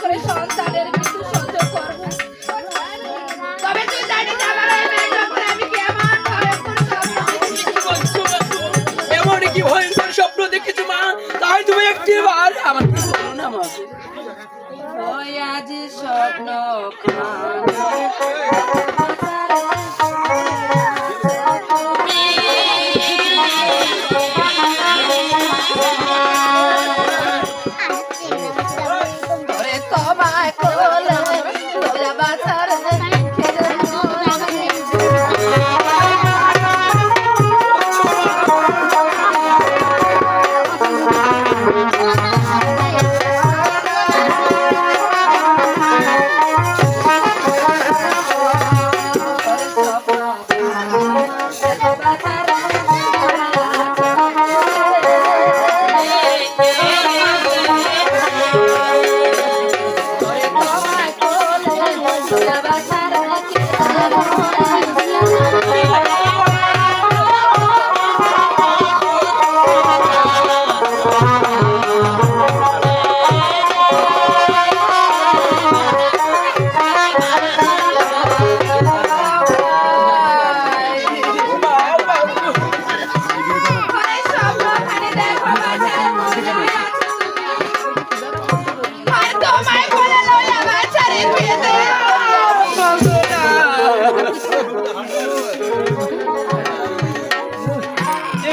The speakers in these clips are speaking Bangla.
করে সন্তানের মৃত্যু সহ্য করবো। তবে তুই জানিস আমার এই মেয়ের উপরে আমি কেমন ভয়ঙ্কর স্বপ্ন দেখেছি। এমন কি ভয়ঙ্কর স্বপ্ন দেখেছো মা? তাই তুমি একটিবার আমার কি বলো না মা? ওই আজ স্বপ্ন খানা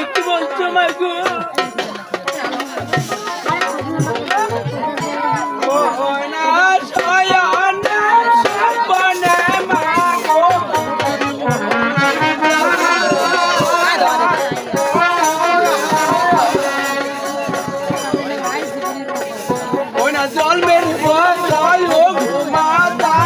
একটু বলছো মা গো? জল মেরে জল হোক মাতা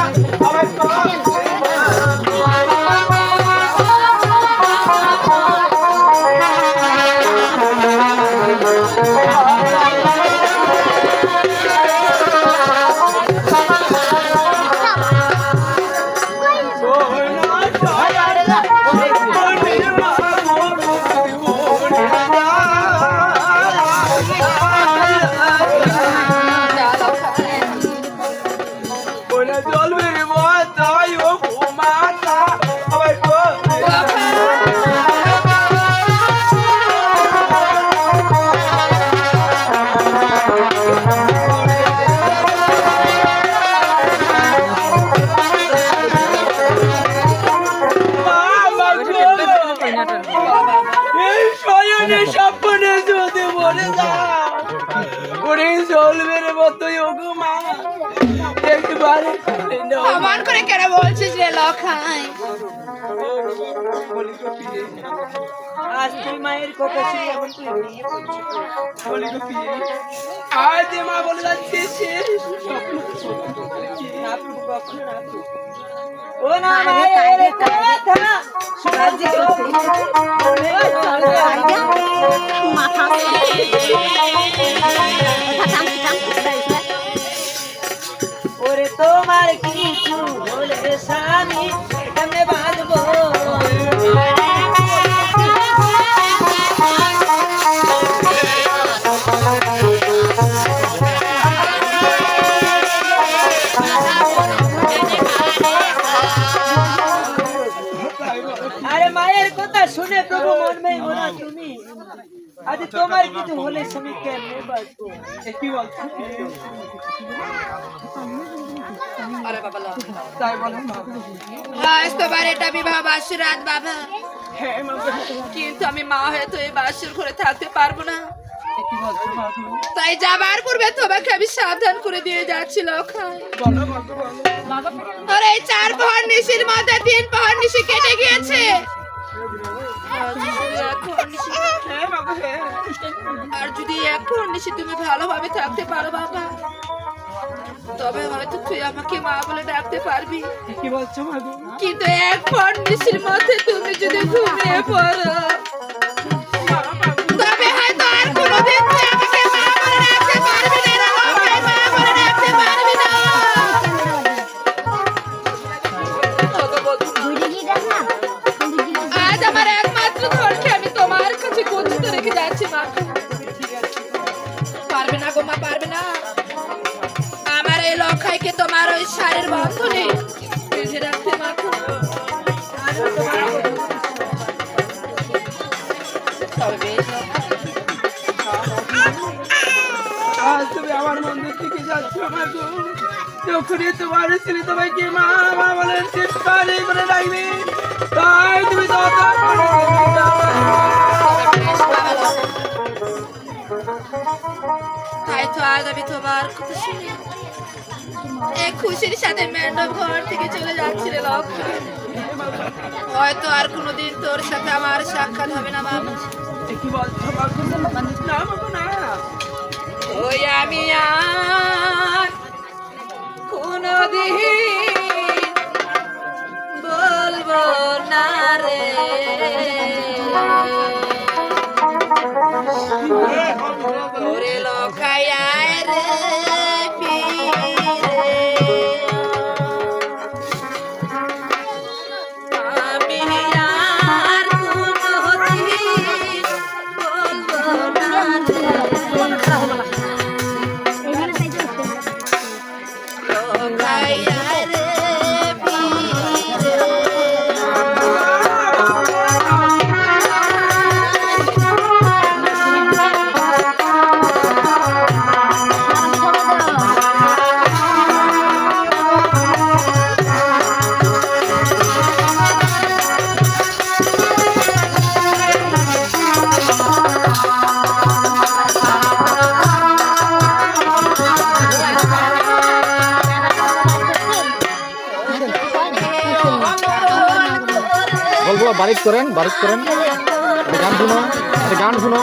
জল মেরে তাই হোক মাতা আবার এই শয়নে স্বপ্নে যদি বলে যাও ওরে জল মেরে মতোই ওগো মা একবারে অমন করে কেন বলছিস রে লখাই? আজ তুই মায়ের কথা শুনে এখন তুই বলি তো কি আজ মা বলে যাচ্ছে স্বপ্ন না তুই কখনো না তুই ও না মায়ের কথা শোনাজি মাথা ওরে তোমার কিছু বলে স্বামী কেমনে বাঁধবো আরে মায়ের কথা শুনে প্রভু মর্মে ওরা তুমি আজ তোমার কিছু হলে স্বামী কেমনে বাঁচবো কি বলছো? আরে বাবা তাই বলো আজ তোমার এটা বিবাহ বাসর রাত বাবা, হ্যাঁ মা কিন্তু আমি মা হয়ে তো এই বাসর ঘরে থাকতে পারবো না। কি বলছো মা তাই যাবার পূর্বে তোমাকে আমি সাবধান করে দিয়ে যাচ্ছি লখাই। বলো বলো আর এই 4 প্রহর নিশির মধ্যে 3 প্রহর নিশি কেটে গিয়েছে। আর যদি এখন নিশি তুমি ভালোভাবে থাকতে পারো বাবা, তবে হয়তো তুই আমাকে মা বলে ডাকতে পারবি। কি বলছো মা কিন্তু এক প্রহর নিশির মধ্যে তুমি যদি ঘুমিয়ে পড়ো, তবে হয়তো আর কোনোদিন তুই আমাকে মা বলে ডাকতে পারবি না। মা বলে ডাকতে পারবি না। আজ আমার একমাত্র ধনকে আমি তোমার কাছে গচ্ছিত রেখে যাচ্ছি মা। পারবে না গো মা, পারবে না। আমার এই ওই সারের বন্ধনে বেঁধে রাখতে মাখো। তবে বেশ আজ তুমি আমার মন্দির থেকে যাচ্ছ মা গো, যখনই তোমার ছেলে তোমাকে মা মা বলে চিৎকারে করে ডাকবে, তাই তুমি তো তাই তো আজ আমি তোমার কথা শুনে এই খুশির সাথে ম্যান্ডব ঘর থেকে চলে যাচ্ছিলে লক্ষ্মণ। হয়তো আর কোনোদিন তোর সাথে আমার সাক্ষাৎ হবে না বাবা। কি বলছো মা গো? না বাবা না, ওই আমি আর কোনোদিন বলবো না রে ওরে লখায়ায় রে পীরে, আমি আর কোনোদিন বলবো না রে লখায়ায় রে পীরে। গল্প বারিক করেন, একটা গান শুনো,